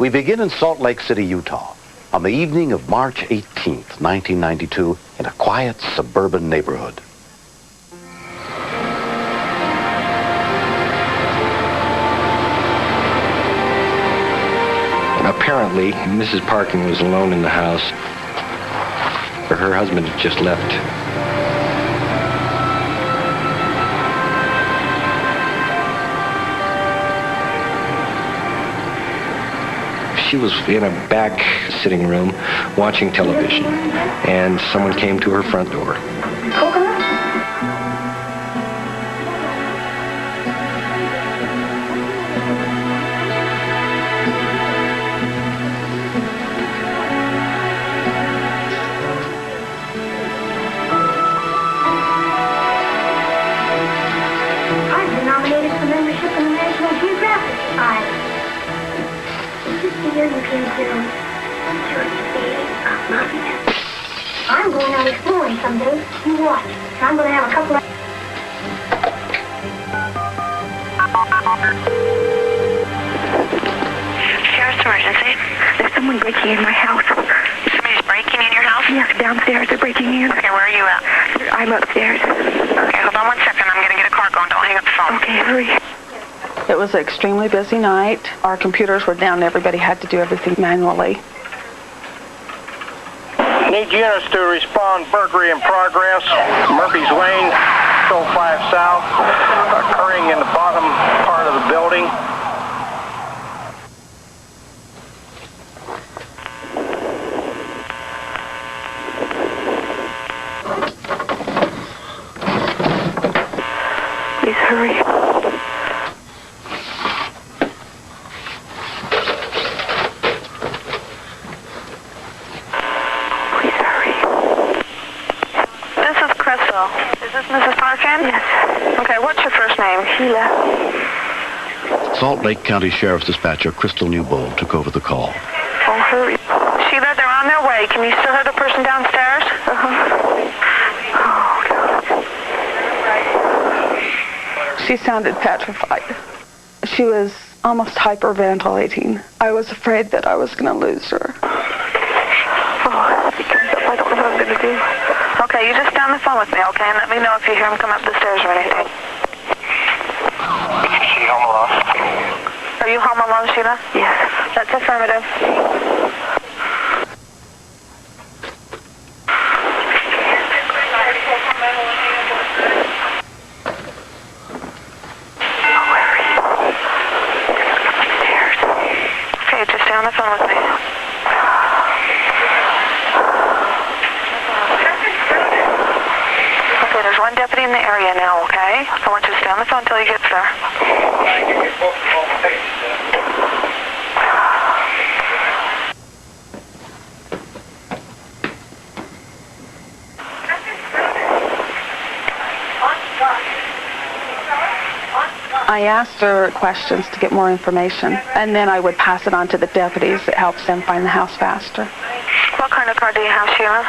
We begin in Salt Lake City, Utah, on the evening of March 18th, 1992, in a quiet suburban neighborhood. Apparently, Mrs. Parkin was alone in the house. Her husband had just left. She was in a back sitting room watching television, and someone came to her front door. I'm going out exploring someday. You watch. I'm going to have a couple of... Sheriff's emergency. There's someone breaking in my house. Somebody's breaking in your house? Yes, downstairs. They're breaking in. Okay, where are you at? I'm upstairs. Okay, hold on 1 second. I'm going to get a car going. Don't hang up the phone. Okay, hurry. It was an extremely busy night. Our computers were down. Everybody had to do everything manually. Need units to respond. Burglary in progress. Murphy's Lane, 05 South, occurring in the bottom part of the building. Please hurry. Is this Mrs. Parkin? Yes. Okay, what's your first name? Sheila. Salt Lake County Sheriff's Dispatcher Crystal Newbold took over the call. Oh, hurry. Sheila, they're on their way. Can you still hear the person downstairs? Oh, God. She sounded petrified. She was almost hyperventilating. I was afraid that I was going to lose her. Oh, if he comes up, I don't know what I'm going to do. Okay, you just stay on the phone with me, okay? And let me know if you hear him come up the stairs or anything. Is she home alone? Are you home alone, Sheila? Yes. That's affirmative. Okay, just stay on the phone with me. Okay, there's one deputy in the area now, okay? I want you to stay on the phone until he gets there. I asked her questions to get more information, and then I would pass it on to the deputies. It helps them find the house faster. What kind of car do you have, Sheila?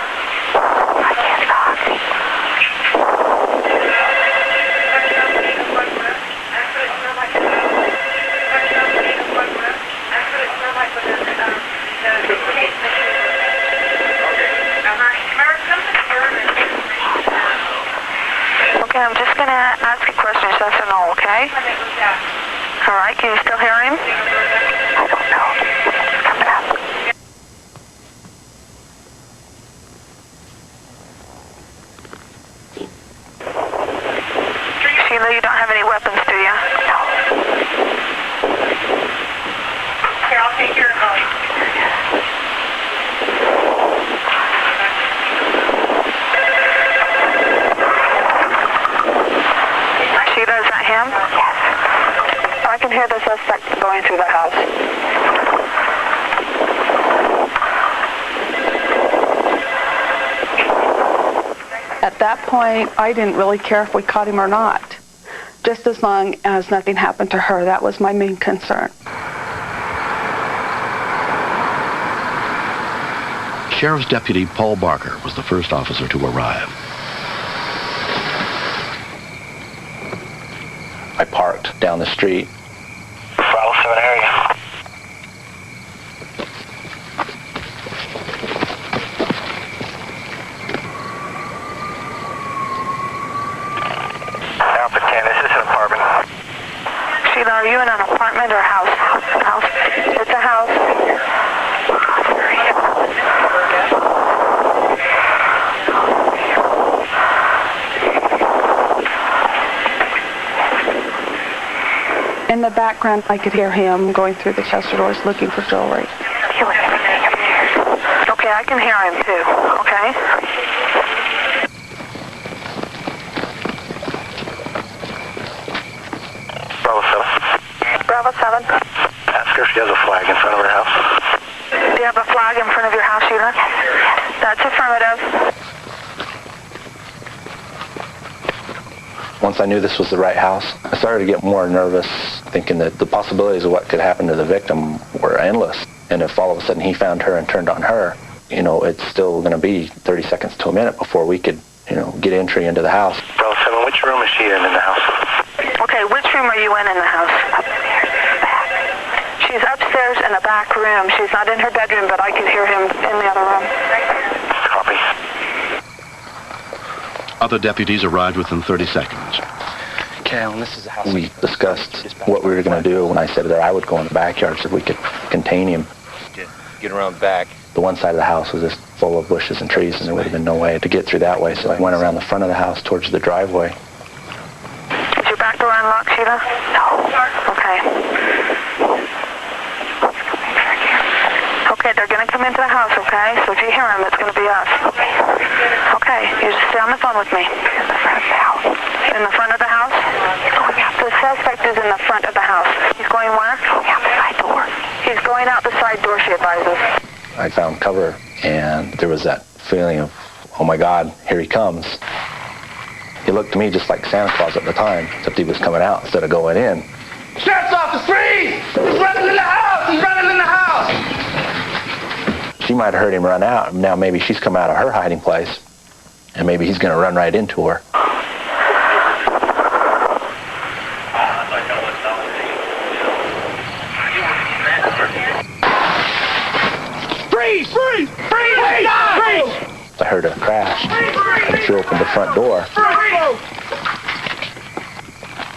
I can't talk. Okay, I'm just going to ask you questions, yes or no, okay? All right, can you still hear him? I don't know. It's coming up. Sheila, you don't have any weapons, do you? No. Here, I'll take your phone. Sheila, is that him? Yes. I can hear the suspect going through the house. At that point, I didn't really care if we caught him or not. Just as long as nothing happened to her, that was my main concern. Sheriff's Deputy Paul Barker was the first officer to arrive. I parked down the street. Bravo 7 area. background, I could hear him going through the chest of drawers looking for jewelry. Okay, I can hear him too, okay? Bravo 7. Bravo 7. Ask her if she has a flag in front of her house. Do you have a flag in front of your house, Sheila? That's affirmative. Once I knew this was the right house, I started to get more nervous, thinking that the possibilities of what could happen to the victim were endless. And if all of a sudden he found her and turned on her, it's still going to be 30 seconds to a minute before we could, get entry into the house. Bravo 7, which room is she in the house? Okay, which room are you in the house? She's upstairs in the back room. She's not in her bedroom, but I can hear him in the other room. Copy. Other deputies arrived within 30 seconds. Okay, well, this is the house. We discussed what we were going to do. When I said that I would go in the backyard so we could contain him. Get around back. The one side of the house was just full of bushes and trees, and there would have been no way to get through that way. So I went around the front of the house towards the driveway. Is your back door unlocked, Sheila? No. Okay. Okay, they're going to come into the house, okay? So if you hear them, it's going to be us. Okay, you just stay on the phone with me. In the front of the house. In the front of the house? The suspect is in the front of the house. He's going where? Going out the side door. He's going out the side door, she advises. I found cover, and there was that feeling of, oh my God, here he comes. He looked to me just like Santa Claus at the time, except he was coming out instead of going in. Sheriff's office, freeze! He's running in the house! He's running in the house! She might have heard him run out. Now maybe she's come out of her hiding place, and maybe he's going to run right into her. Freeze! Freeze! Freeze! Freeze! I heard a crash, and she opened the front door.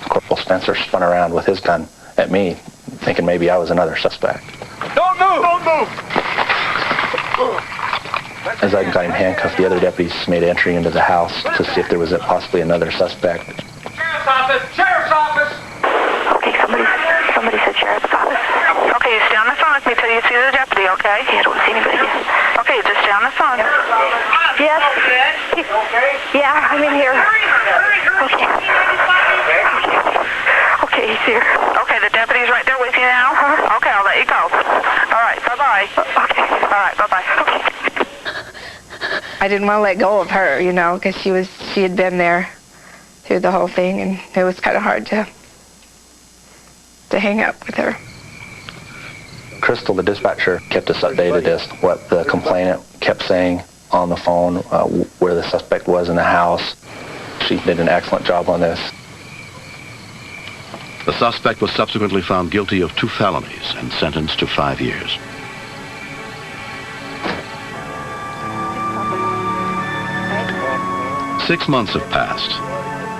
Corporal Spencer spun around with his gun at me, thinking maybe I was another suspect. Don't move! Don't move! As I got him handcuffed, the other deputies made entry into the house to see if there was possibly another suspect. Sheriff's office! Sheriff's office! Okay, somebody said sheriff's office. Okay, you stay on the phone with me till you see the deputy, okay? Yeah, I don't see anybody yet. Okay, just stay on the phone. Yes. Yeah, I'm in here. Okay. Okay, he's here. Okay, the deputy's right there with you now? Okay, I'll let you go. All right, bye-bye. Okay. All right, bye-bye. Okay. I didn't want to let go of her, because she had been there through the whole thing, and it was kind of hard to hang up with her. Crystal, the dispatcher, kept us updated as to what the complainant kept saying on the phone, where the suspect was in the house. She did an excellent job on this. The suspect was subsequently found guilty of 2 felonies and sentenced to 5 years. Six months have passed,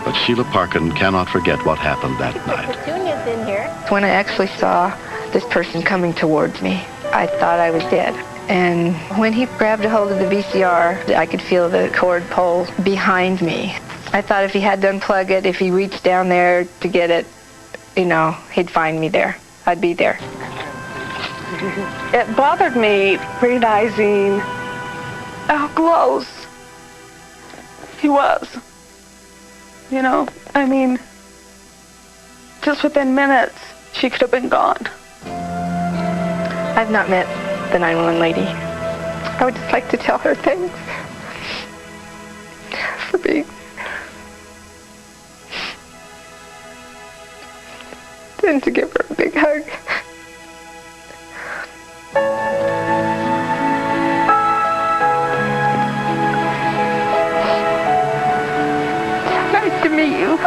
but Sheila Parkin cannot forget what happened that night. Petunia's in here. When I actually saw this person coming towards me, I thought I was dead. And when he grabbed a hold of the VCR, I could feel the cord pull behind me. I thought if he had to unplug it, if he reached down there to get it, he'd find me there. I'd be there. It bothered me realizing how close he was. Just within minutes, she could have been gone. I've not met the 911 lady. I would just like to tell her thanks for being and to give her a big hug. Nice to meet you.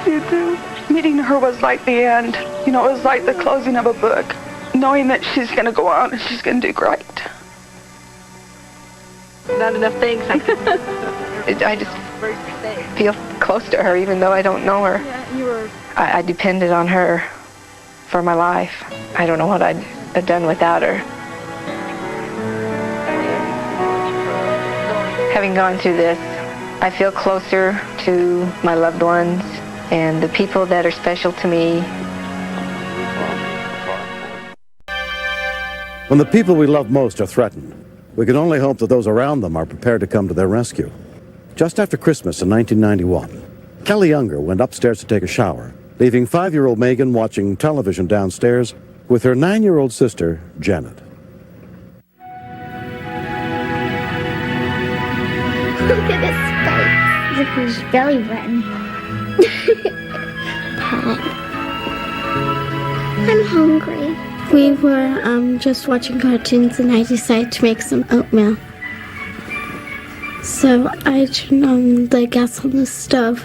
You too. Meeting her was like the end. It was like the closing of a book. Knowing that she's going to go on and she's going to do great. Not enough thanks. I just feel close to her even though I don't know her. I depended on her for my life. I don't know what I'd have done without her. Having gone through this, I feel closer to my loved ones and the people that are special to me When the people we love most are threatened, we can only hope that those around them are prepared to come to their rescue. Just after Christmas in 1991, Kelly Younger went upstairs to take a shower, leaving 5-year-old Megan watching television downstairs with her 9-year-old sister, Janet. Look at his face. Look at his belly button. I'm hungry. We were just watching cartoons and I decided to make some oatmeal. So I turned on the gas on the stove.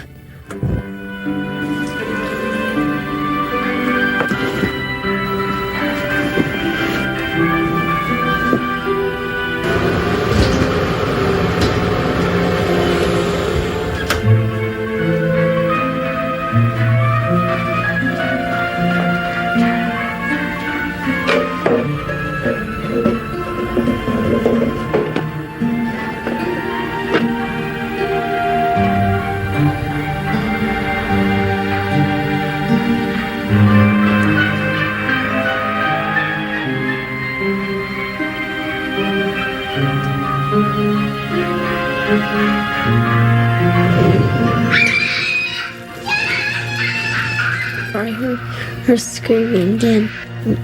I heard her screaming again.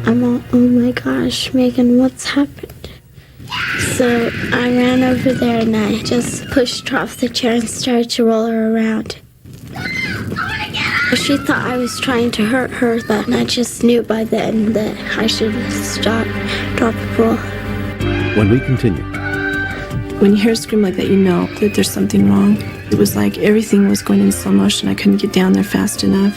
I'm all, oh my gosh, Megan, what's happened? So I ran over there and I just pushed her off the chair and started to roll her around. She thought I was trying to hurt her, but I just knew by then that I should stop, drop the roll. When we continue. When you hear a scream like that, you know that there's something wrong. It was like everything was going in slow motion. I couldn't get down there fast enough.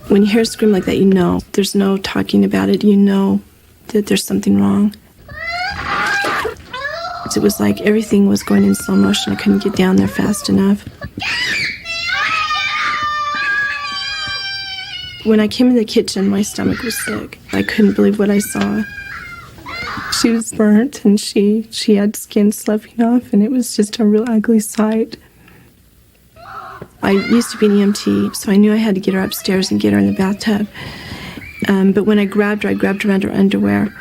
When you hear a scream like that, you know there's no talking about it. You know that there's something wrong. It was like everything was going in slow motion. I couldn't get down there fast enough. When I came in the kitchen, my stomach was sick. I couldn't believe what I saw. She was burnt and she had skin sloughing off, and it was just a real ugly sight. I used to be an EMT, so I knew I had to get her upstairs and get her in the bathtub. But when I grabbed her around her underwear,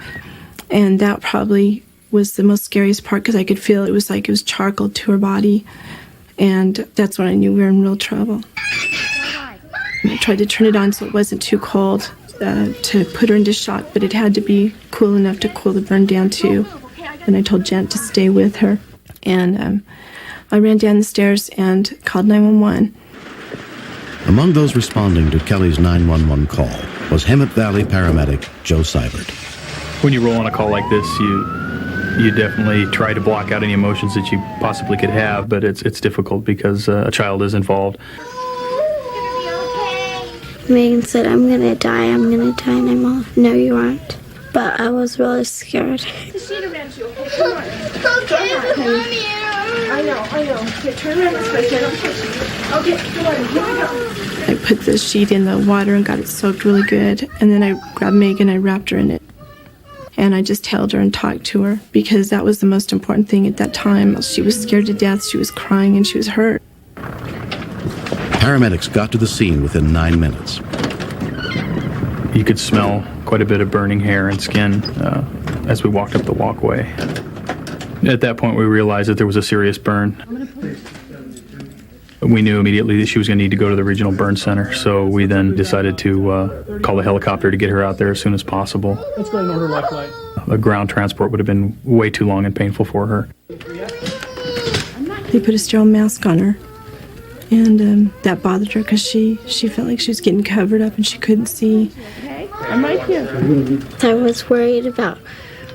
and that probably was the most scariest part because I could feel it was like it was charcoal to her body, and that's when I knew we were in real trouble. I tried to turn it on so it wasn't too cold to put her into shock, but it had to be cool enough to cool the burn down too. And I told Jen to stay with her, and I ran down the stairs and called 911. Among those responding to Kelly's 911 call was Hemet Valley paramedic Joe Seibert. When you roll on a call like this, you definitely try to block out any emotions that you possibly could have, but it's difficult because a child is involved. Megan said, I'm gonna die, and I'm all, no you aren't. But I was really scared. The sheet around you, okay? Come on. Okay, I know. Here, turn around this way, don't push me. Okay, come on, here we go. I put the sheet in the water and got it soaked really good, and then I grabbed Megan, I wrapped her in it. And I just held her and talked to her because that was the most important thing at that time. She was scared to death, she was crying, and she was hurt. Paramedics got to the scene within 9 minutes. You could smell quite a bit of burning hair and skin as we walked up the walkway. At that point, we realized that there was a serious burn. We knew immediately that she was going to need to go to the regional burn center, so we then decided to call the helicopter to get her out there as soon as possible. Let's go in order left light. A ground transport would have been way too long and painful for her. They put a sterile mask on her, and that bothered her because she felt like she was getting covered up and she couldn't see. Okay, I'm right here. I was worried about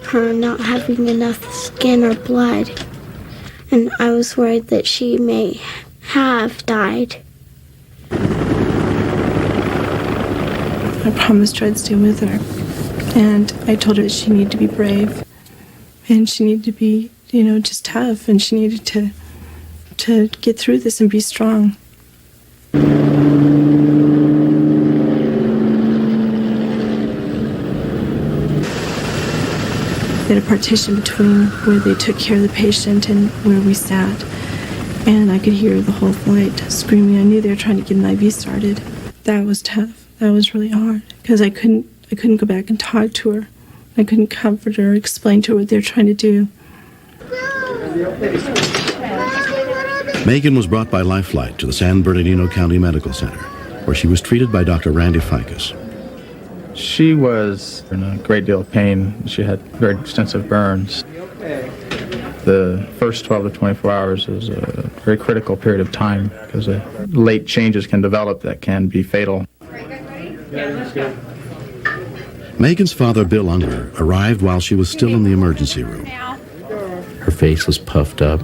her not having enough skin or blood, and I was worried that she may have died. I promised her I'd stay with her, and I told her that she needed to be brave, and she needed to be, just tough, and she needed to get through this and be strong. They had a partition between where they took care of the patient and where we sat. And I could hear the whole flight screaming. I knew they were trying to get an IV started. That was tough. That was really hard because I couldn't go back and talk to her. I couldn't comfort her, explain to her what they were trying to do. Megan was brought by life flight to the San Bernardino County Medical Center, where she was treated by Dr. Randy Ficus. She was in a great deal of pain. She had very extensive burns. The first 12 to 24 hours is a very critical period of time because late changes can develop that can be fatal. Megan's father, Bill Unger, arrived while she was still in the emergency room. Her face was puffed up.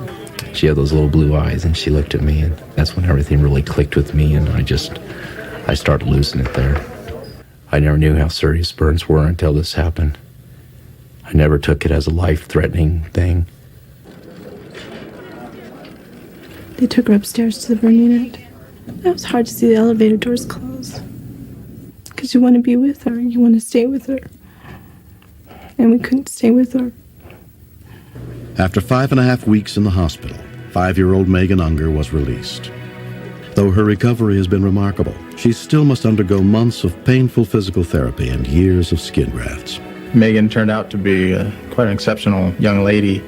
She had those little blue eyes, and she looked at me, and that's when everything really clicked with me, and I started losing it there. I never knew how serious burns were until this happened. I never took it as a life-threatening thing. They took her upstairs to the burn unit. It was hard to see the elevator doors close. Because you want to be with her. You want to stay with her. And we couldn't stay with her. After 5.5 weeks in the hospital, 5-year-old Megan Unger was released. Though her recovery has been remarkable, she still must undergo months of painful physical therapy and years of skin grafts. Megan turned out to be quite an exceptional young lady.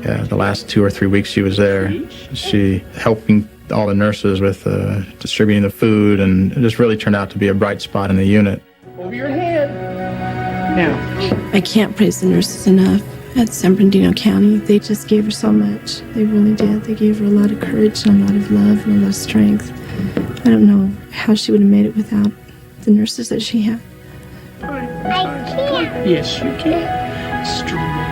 The last 2 or 3 weeks she was there, she helping all the nurses with distributing the food, and it just really turned out to be a bright spot in the unit. Over your head. Now. I can't praise the nurses enough at San Bernardino County. They just gave her so much. They really did. They gave her a lot of courage and a lot of love and a lot of strength. I don't know how she would have made it without the nurses that she had. I can't. Yes, you can. Strong.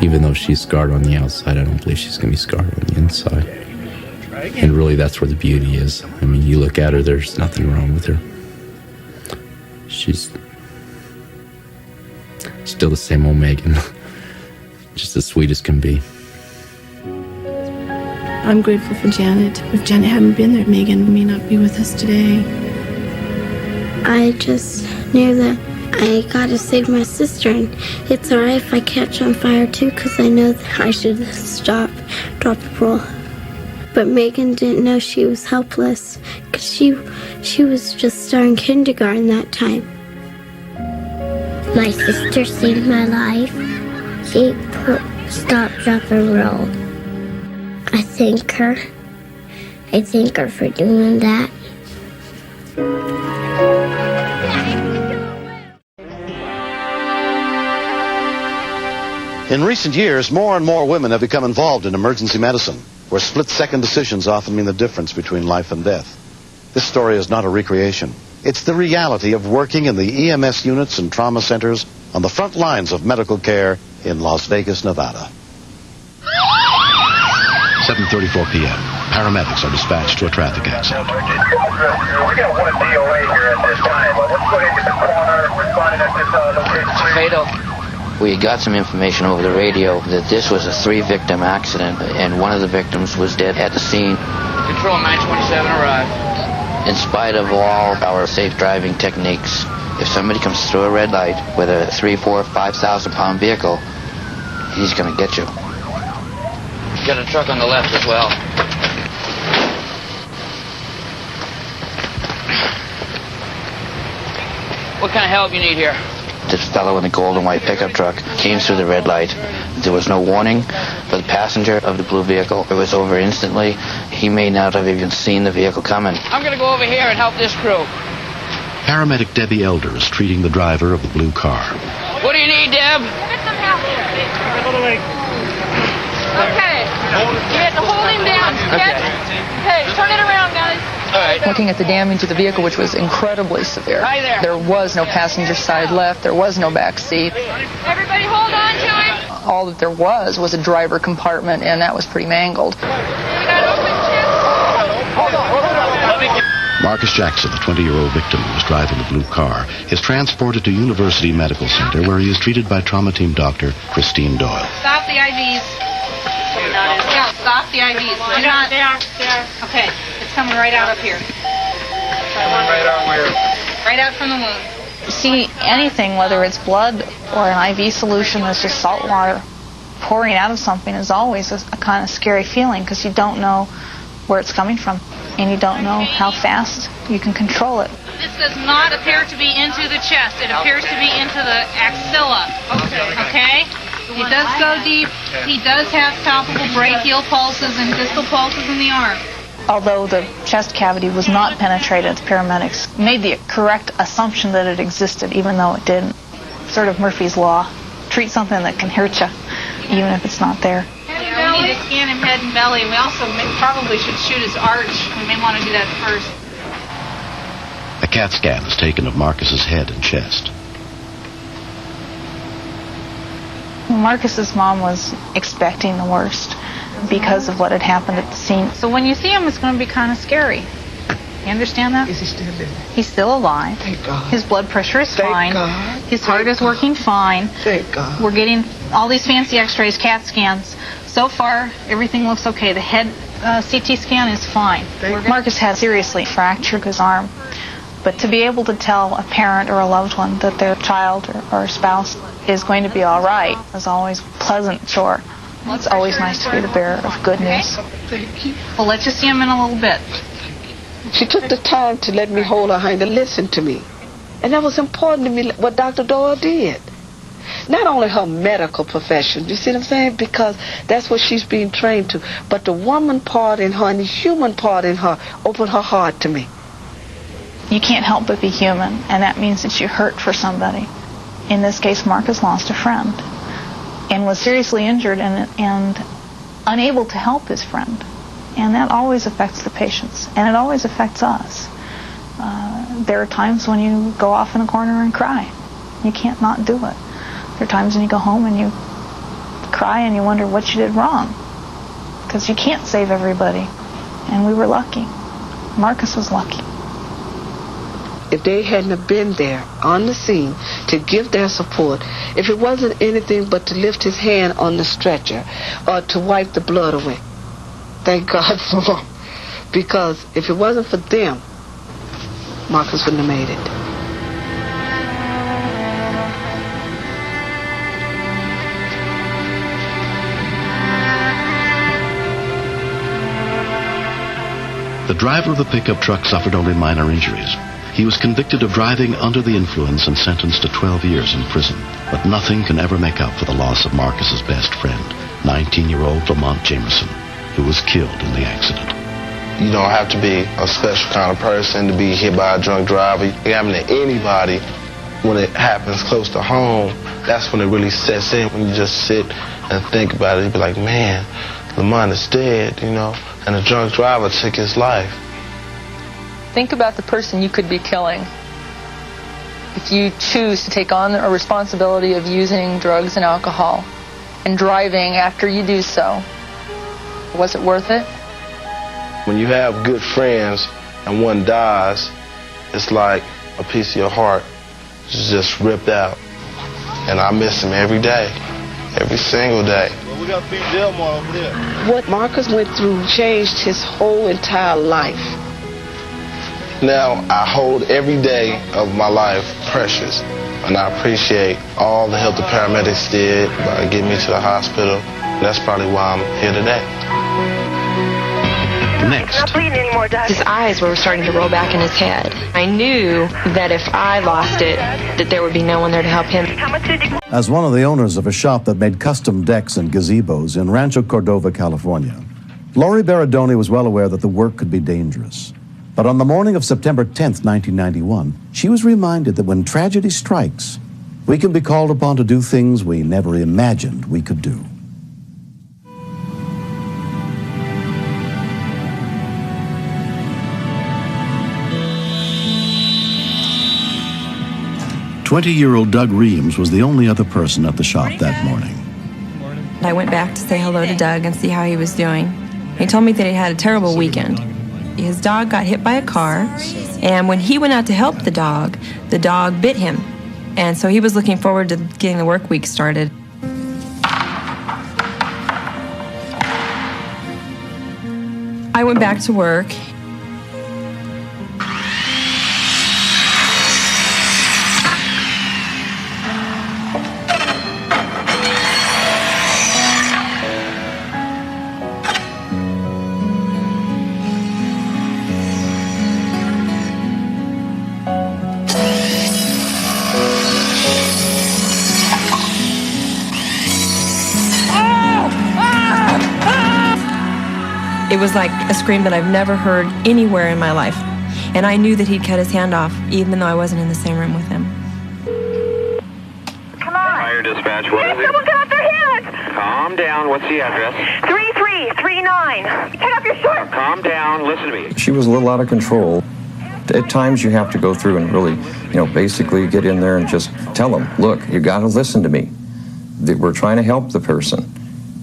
Even though she's scarred on the outside, I don't believe she's going to be scarred on the inside. And really, that's where the beauty is. I mean, you look at her, there's nothing wrong with her. She's still the same old Megan. Just as sweet as can be. I'm grateful for Janet. If Janet hadn't been there, Megan may not be with us today. I just knew that I gotta save my sister, and it's alright if I catch on fire too, because I know that I should stop, drop the roll. But Megan didn't know she was helpless, because she was just starting kindergarten that time. My sister saved my life. She stopped, drop, and roll. I thank her. I thank her for doing that. In recent years, more and more women have become involved in emergency medicine, where split-second decisions often mean the difference between life and death. This story is not a recreation. It's the reality of working in the EMS units and trauma centers on the front lines of medical care in Las Vegas, Nevada. 7:34 p.m. Paramedics are dispatched to a traffic accident. We got one DOA here at this time. Let's go ahead and get the coroner responding at this location. Fatal. We got some information over the radio that this was a 3-victim accident, and one of the victims was dead at the scene. Control 927 arrived. In spite of all our safe driving techniques, if somebody comes through a red light with a 3, 4, 5,000 pound vehicle, he's going to get you. Got a truck on the left as well. What kind of help you need here? This fellow in the gold and white pickup truck came through the red light. There was no warning for the passenger of the blue vehicle. It was over instantly. He may not have even seen the vehicle coming. I'm going to go over here and help this crew. Paramedic Debbie Elder is treating the driver of the blue car. What do you need, Deb? Get some help here. Okay. You have to hold him down. Okay, turn it around, guys. All right. Looking at the damage to the vehicle, which was incredibly severe. Hi there. There was no passenger side left. There was no back seat. Everybody hold on to him. All that there was a driver compartment, and that was pretty mangled. Marcus Jackson, the 20-year-old victim who was driving the blue car, is transported to University Medical Center, where he is treated by trauma team doctor Christine Doyle. Stop the IVs. Yeah, stop the IVs. Do not. There. Okay, it's coming right out up here. Right out where? Right out from the wound. See, anything, whether it's blood or an IV solution, is just salt water. pouring out of something is always a kind of scary feeling because you don't know where it's coming from and you don't know how fast you can control it. This does not appear to be into the chest. It appears to be into the axilla. Okay? He does go deep. He does have palpable brachial pulses and distal pulses in the arm. Although the chest cavity was not penetrated, the paramedics made the correct assumption that it existed, even though it didn't. Sort of Murphy's Law. Treat something that can hurt you, even if it's not there. Yeah, we need to scan him head and belly. We also probably should shoot his arch. We may want to do that first. A CAT scan is taken of Marcus's head and chest. Marcus's mom was expecting the worst because of what had happened at the scene. So when you see him, it's going to be kind of scary. You understand that? Is he still living? He's still alive. Thank God. His blood pressure is Thank fine. God. His heart is working fine. Thank God. We're getting all these fancy x-rays, CAT scans. So far, everything looks okay. The head CT scan is fine. Marcus had seriously fractured his arm. But to be able to tell a parent or a loved one that their child or spouse is going to be all right is always a pleasant chore. It's always nice to be the bearer of good news. Thank you. We'll let you see him in a little bit. She took the time to let me hold her hand and listen to me. And that was important to me, what Dr. Doyle did. Not only her medical profession, you see what I'm saying? Because that's what she's being trained to. But the woman part in her and the human part in her opened her heart to me. You can't help but be human, and that means that you hurt for somebody. In this case, Marcus lost a friend and was seriously injured and unable to help his friend. And that always affects the patients, and it always affects us. There are times when you go off in a corner and cry. You can't not do it. There are times when you go home and you cry and you wonder what you did wrong, because you can't save everybody. And we were lucky. Marcus was lucky. If they hadn't have been there on the scene to give their support, if it wasn't anything but to lift his hand on the stretcher or to wipe the blood away, thank God for them. Because if it wasn't for them, Marcus wouldn't have made it. The driver of the pickup truck suffered only minor injuries. He was convicted of driving under the influence and sentenced to 12 years in prison. But nothing can ever make up for the loss of Marcus's best friend, 19-year-old Lamont Jameson, who was killed in the accident. You don't have to be a special kind of person to be hit by a drunk driver. It can happen to anybody. When it happens close to home, that's when it really sets in. When you just sit and think about it, you'd be like, man, Lamont is dead, you know, and a drunk driver took his life. Think about the person you could be killing if you choose to take on a responsibility of using drugs and alcohol and driving after you do so. Was it worth it? When you have good friends and one dies, it's like a piece of your heart is just ripped out. And I miss him every day, every single day. Well, we got to feed Delmar over there. What Marcus went through changed his whole entire life. Now I hold every day of my life precious, and I appreciate all the help the paramedics did by getting me to the hospital. That's probably why I'm here today. Next. His eyes were starting to roll back in his head. I knew that if I lost it, that there would be no one there to help him. As one of the owners of a shop that made custom decks and gazebos in Rancho Cordova, California, Lori Baradoni was well aware that the work could be dangerous. But on the morning of September 10th, 1991, she was reminded that when tragedy strikes, we can be called upon to do things we never imagined we could do. "20-year-old Doug Reams was the only other person at the shop that morning. I went back to say hello to Doug and see how he was doing. He told me that he had a terrible weekend. His dog got hit by a car, and when he went out to help the dog bit him. And so he was looking forward to getting the work week started. I went back to work. was like a scream that I've never heard anywhere in my life. And I knew that he'd cut his hand off, even though I wasn't in the same room with him. Come on. Fire dispatch, what is it? Someone cut off their hands. Calm down. What's the address? 3339. Take off your shorts. Calm down. Listen to me. She was a little out of control. At times you have to go through and really, basically get in there and just tell them, look, you got to listen to me. We're trying to help the person,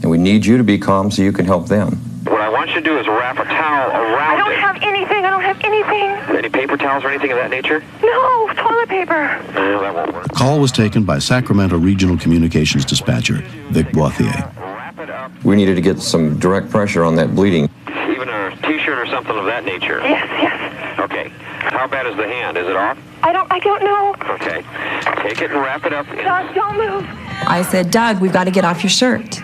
and we need you to be calm so you can help them. What I want you to do is wrap a towel around I don't have anything. I don't have anything. Any paper towels or anything of that nature? No, toilet paper. No, that won't work. Call was taken by Sacramento Regional Communications Dispatcher, Vic Boithier. We needed to get some direct pressure on that bleeding. Even a T-shirt or something of that nature? Yes. Okay. How bad is the hand? Is it off? I don't know. Okay. Take it and wrap it up. Doug, don't move. I said, Doug, we've got to get off your shirt.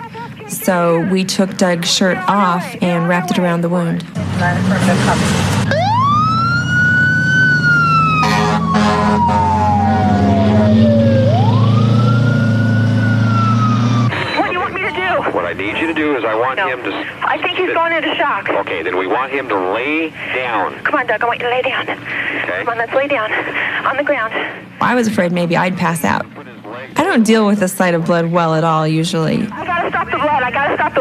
So we took Doug's shirt off and wrapped it around the wound. What do you want me to do? What I need you to do is I want him to... I think he's going into shock. Okay, then we want him to lay down. Come on, Doug, I want you to lay down. Okay. Come on, let's lay down on the ground. I was afraid maybe I'd pass out. I don't deal with the sight of blood well at all, usually. I gotta stop the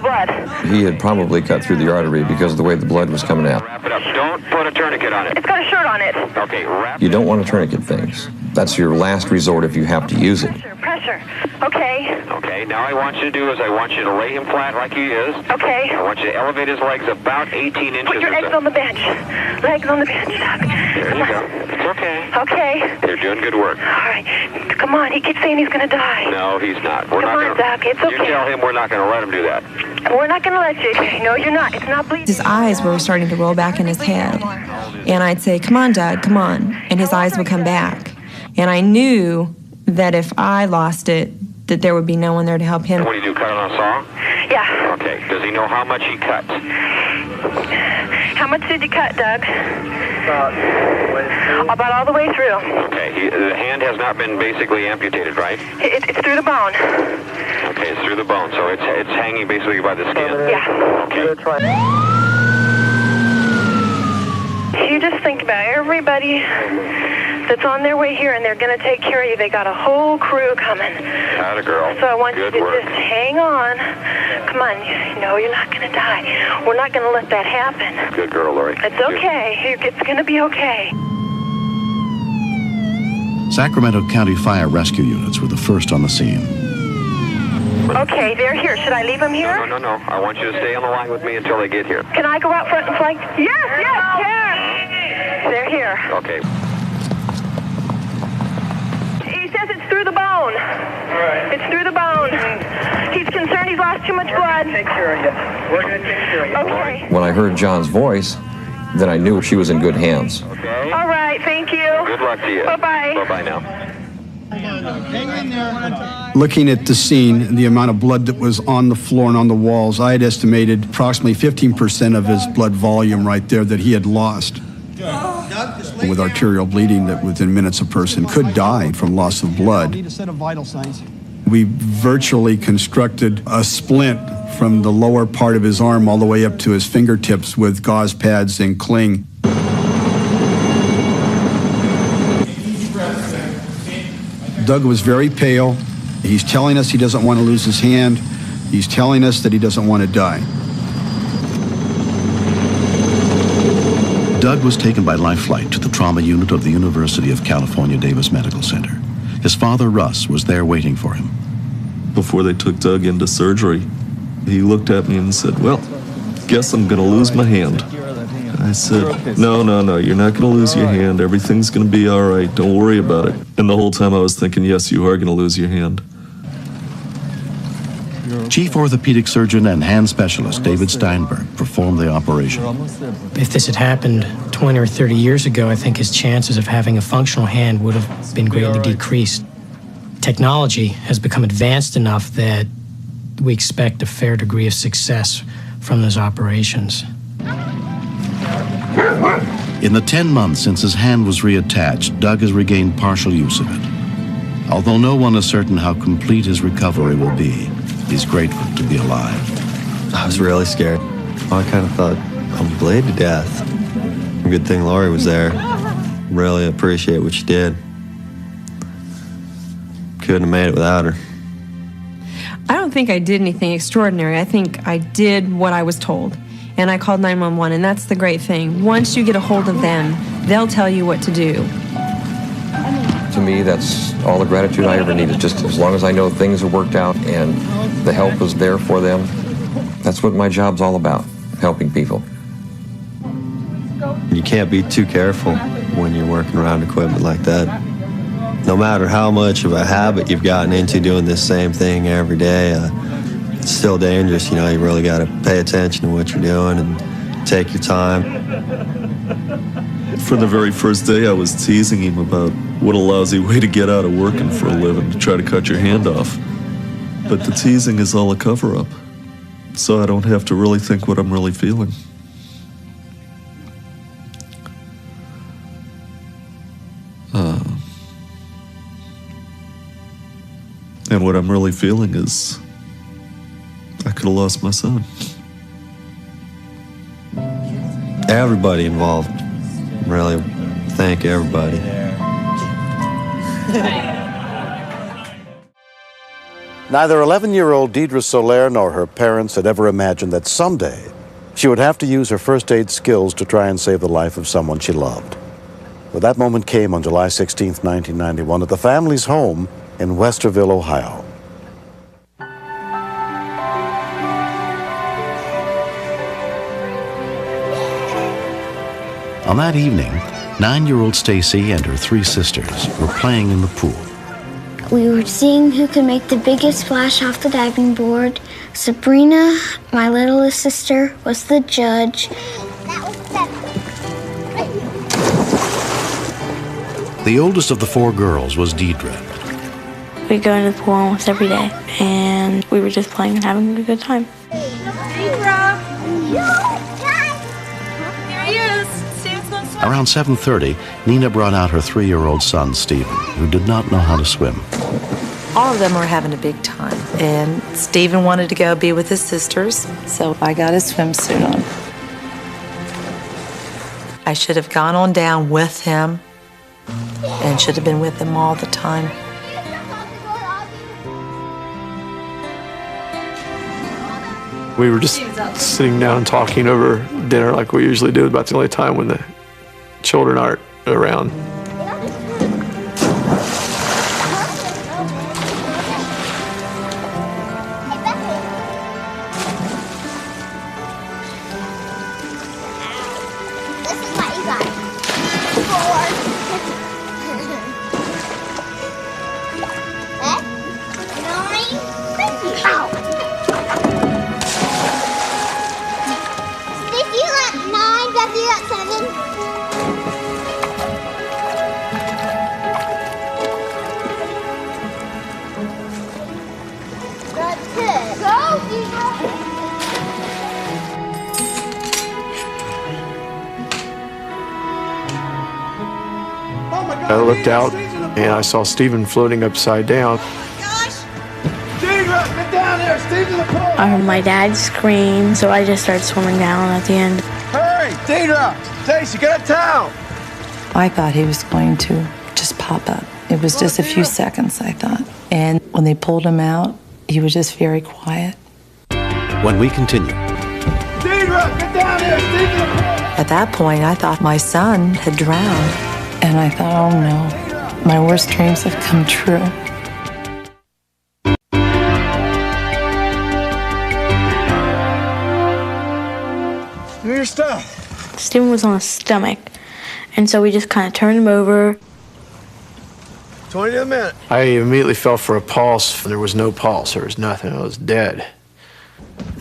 blood. He had probably cut through the artery because of the way the blood was coming out. Wrap it up. Don't put a tourniquet on it. It's got a shirt on it. Okay, wrap You don't want to tourniquet things. That's your last resort if you have to use it. Pressure. Okay. Okay, now I want you to do is I want you to lay him flat like he is. Okay. I want you to elevate his legs about 18 inches Put your or legs so. on the bench. Legs on the bench, Doug. There you go. It's okay. Okay. You're doing good work. All right. Come on, he keeps saying he's going to die. No, he's not. Come on, Doc, it's You okay. tell him we're not going to let him do that. We're not going to let you. No, you're not. It's not bleeding. His eyes were starting to roll back in his head. And I'd say, come on, Doug, come on. And his eyes would come back. And I knew that if I lost it, that there would be no one there to help him. What do you do, cut it on a saw? Yeah. Okay. Does he know how much he cut? How much did you cut, Doug? About all the way through. Okay. The hand has not been basically amputated, right? It's through the bone. Okay, it's through the bone, so it's hanging basically by the skin. Yeah. Okay. You just think about everybody that's on their way here, and they're going to take care of you. They got a whole crew coming. Atta girl. So I want Good you to work. just hang on. Come on. No, you're not going to die. We're not going to let that happen. Good girl, Lori. It's okay. It's going to be okay. Sacramento County Fire Rescue Units were the first on the scene. Okay, they're here. Should I leave them here? No. I want you to stay on the line with me until they get here. Can I go out front and flank? Yes. They're here. Okay. He says it's through the bone. It's through the bone. He's concerned he's lost too much blood. Take care of you. We're going to take care of you. Okay. When I heard John's voice, then I knew she was in good hands. Okay. All right. Thank you. Good luck to you. Bye-bye. Bye-bye now. Looking at the scene, the amount of blood that was on the floor and on the walls, I had estimated approximately 15% of his blood volume right there that he had lost. With arterial bleeding, that within minutes a person could die from loss of blood. Need a set of vital signs. We virtually constructed a splint from the lower part of his arm all the way up to his fingertips with gauze pads and cling. Doug was very pale. He's telling us he doesn't want to lose his hand. He's telling us that he doesn't want to die. Doug was taken by life flight to the trauma unit of the University of California Davis Medical Center. His father, Russ, was there waiting for him. Before they took Doug into surgery, he looked at me and said, "Well, guess I'm going to lose my hand." I said, No, you're not going to lose your hand. Everything's going to be all right. Don't worry about it. And the whole time I was thinking, yes, you are going to lose your hand. Chief orthopedic surgeon and hand specialist David Steinberg performed the operation. If this had happened 20 or 30 years ago, I think his chances of having a functional hand would have been greatly decreased. Technology has become advanced enough that we expect a fair degree of success from those operations. In the 10 months since his hand was reattached, Doug has regained partial use of it. Although no one is certain how complete his recovery will be, he's grateful to be alive. I was really scared. I kind of thought I'm bled to death. Good thing Laurie was there. Really appreciate what she did. Couldn't have made it without her. I don't think I did anything extraordinary. I think I did what I was told. And I called 911, and that's the great thing. Once you get a hold of them, they'll tell you what to do. To me, that's all the gratitude I ever needed. Just as long as I know things are worked out and the help is there for them, that's what my job's all about, helping people. You can't be too careful when you're working around equipment like that. No matter how much of a habit you've gotten into doing this same thing every day, it's still dangerous. You know, you really got to pay attention to what you're doing and take your time. For the very first day, I was teasing him about what a lousy way to get out of working for a living, to try to cut your hand off. But the teasing is all a cover-up, so I don't have to really think what I'm really feeling. And what I'm really feeling is I could have lost my son. Everybody involved. Really thank everybody. Neither 11-year-old Deidre Soler nor her parents had ever imagined that someday she would have to use her first aid skills to try and save the life of someone she loved. But that moment came on July 16, 1991, at the family's home in Westerville, Ohio. On that evening, 9-year-old Stacy and her 3 sisters were playing in the pool. We were seeing who could make the biggest splash off the diving board. Sabrina, my littlest sister, was the judge. The oldest of the 4 girls was Deidre. We go into the pool almost every day, and we were just playing and having a good time. Around 7:30, Nina brought out her 3-year-old son, Stephen, who did not know how to swim. All of them were having a big time, and Stephen wanted to go be with his sisters, so I got his swimsuit on. I should have gone on down with him and should have been with him all the time. We were just sitting down talking over dinner like we usually do. About the only time when the children aren't around. I looked out and I saw Stephen floating upside down. Deidre, get down here! Steve to the pool! I heard my dad scream, so I just started swimming down at the end. Hurry! Deidre! Stacy, get a towel! I thought he was going to just pop up. It was just a few seconds, I thought. And when they pulled him out, he was just very quiet. When we continue. Deidre, get down here! Steve to the pool! At that point, I thought my son had drowned. And I thought, oh no, my worst dreams have come true. Give me your stuff. Stephen was on his stomach, and so we just kind of turned him over. 20 to the minute. I immediately felt for a pulse. There was no pulse. There was nothing. I was dead.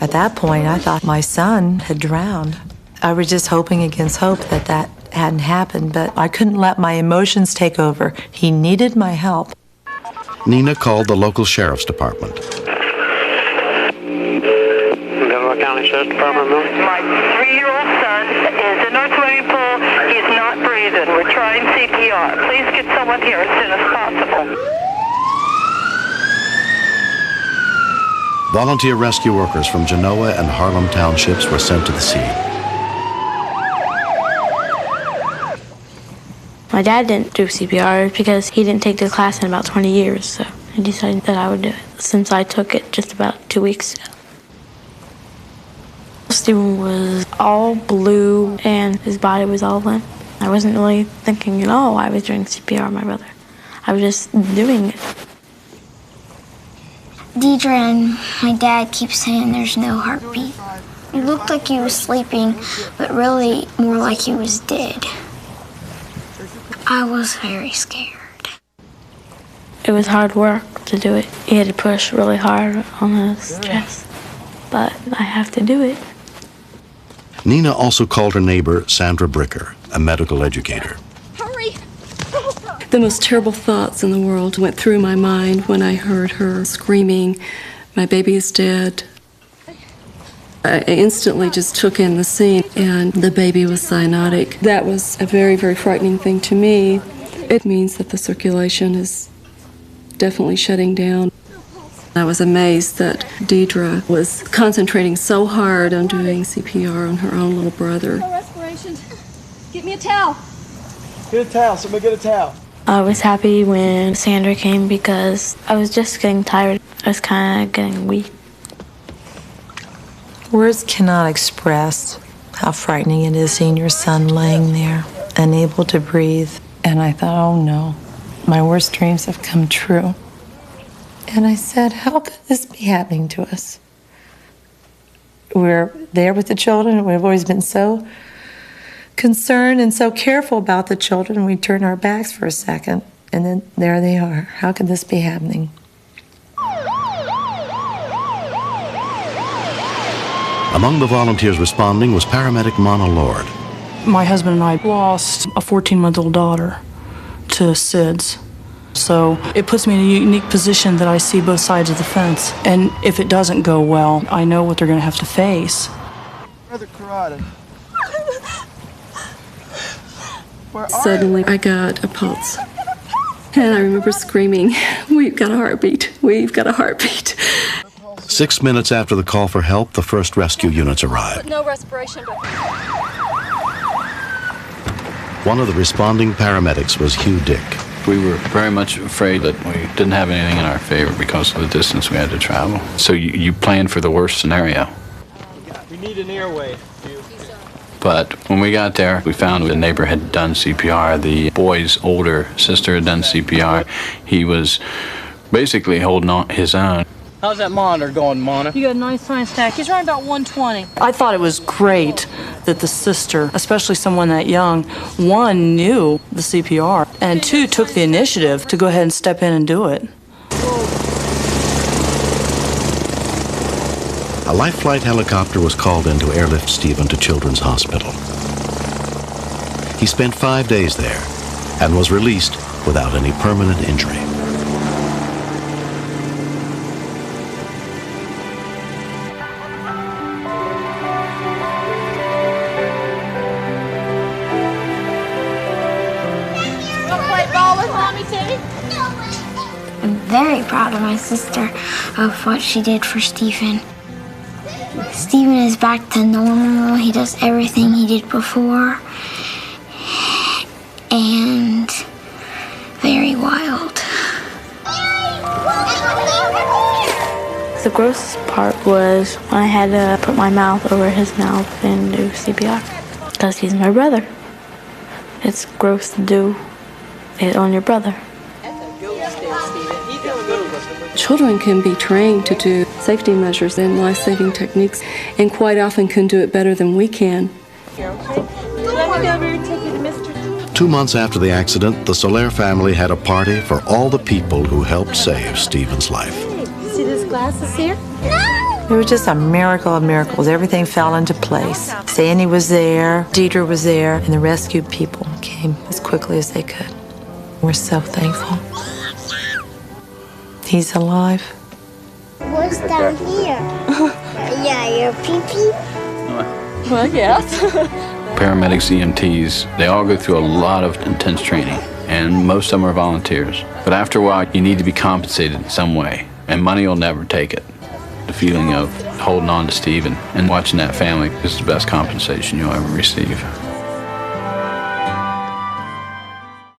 At that point, I thought my son had drowned. I was just hoping against hope that that hadn't happened, but I couldn't let my emotions take over. He needed my help. Nina called the local sheriff's department. Delaware County Sheriff's Department, My 3-year-old son is in our swimming pool. He's not breathing. We're trying CPR. Please get someone here as soon as possible. Volunteer rescue workers from Genoa and Harlem townships were sent to the scene. My dad didn't do CPR because he didn't take the class in about 20 years, so I decided that I would do it since I took it just about 2 weeks ago. Stephen was all blue and his body was all limp. I wasn't really thinking at all I was doing CPR on my brother. I was just doing it. Deidre and my dad keep saying there's no heartbeat. He looked like he was sleeping, but really more like he was dead. I was very scared. It was hard work to do it. He had to push really hard on his chest, but I have to do it. Nina also called her neighbor, Sandra Bricker, a medical educator. Hurry! The most terrible thoughts in the world went through my mind when I heard her screaming, "My baby is dead." I instantly just took in the scene, and the baby was cyanotic. That was a very, very frightening thing to me. It means that the circulation is definitely shutting down. I was amazed that Deidre was concentrating so hard on doing CPR on her own little brother. No respiration. Get me a towel. Get a towel. Somebody get a towel. I was happy when Sandra came because I was just getting tired. I was kind of getting weak. Words cannot express how frightening it is seeing your son laying there, unable to breathe. And I thought, oh no, my worst dreams have come true. And I said, how could this be happening to us? We're there with the children, and we've always been so concerned and so careful about the children. We turn our backs for a second, and then there they are. How could this be happening? Among the volunteers responding was paramedic Mona Lord. My husband and I lost a 14-month-old daughter to SIDS. So it puts me in a unique position that I see both sides of the fence. And if it doesn't go well, I know what they're going to have to face. Suddenly, I got a pulse. And I remember screaming, "We've got a heartbeat. We've got a heartbeat." 6 minutes after the call for help, the first rescue units arrived. No respiration, but... One of the responding paramedics was Hugh Dick. We were very much afraid that we didn't have anything in our favor because of the distance we had to travel. So you planned for the worst scenario. We need an airway. But when we got there, we found the neighbor had done CPR. The boy's older sister had done CPR. He was basically holding on his own. How's that monitor going, Mona? You got a nice science stack. He's running about 120. I thought it was great that the sister, especially someone that young, one, knew the CPR, and two, took the initiative to go ahead and step in and do it. A life flight helicopter was called in to airlift Stephen to Children's Hospital. He spent 5 days there and was released without any permanent injury. I'm very proud of my sister of what she did for Stephen. Stephen is back to normal. He does everything he did before. And very wild. The grossest part was when I had to put my mouth over his mouth and do CPR. Because he's my brother. It's gross to do it on your brother. Children can be trained to do safety measures and life-saving techniques, and quite often can do it better than we can. 2 months after the accident, the Soler family had a party for all the people who helped save Stephen's life. See these glasses here? It was just a miracle of miracles. Everything fell into place. Sandy was there, Deidre was there, and the rescue people came as quickly as they could. We're so thankful. He's alive. What's down here? Yeah, your pee-pee? Well, yes. Paramedics, EMTs, they all go through a lot of intense training, and most of them are volunteers. But after a while, you need to be compensated in some way, and money will never take it. The feeling of holding on to Stephen and watching that family is the best compensation you'll ever receive.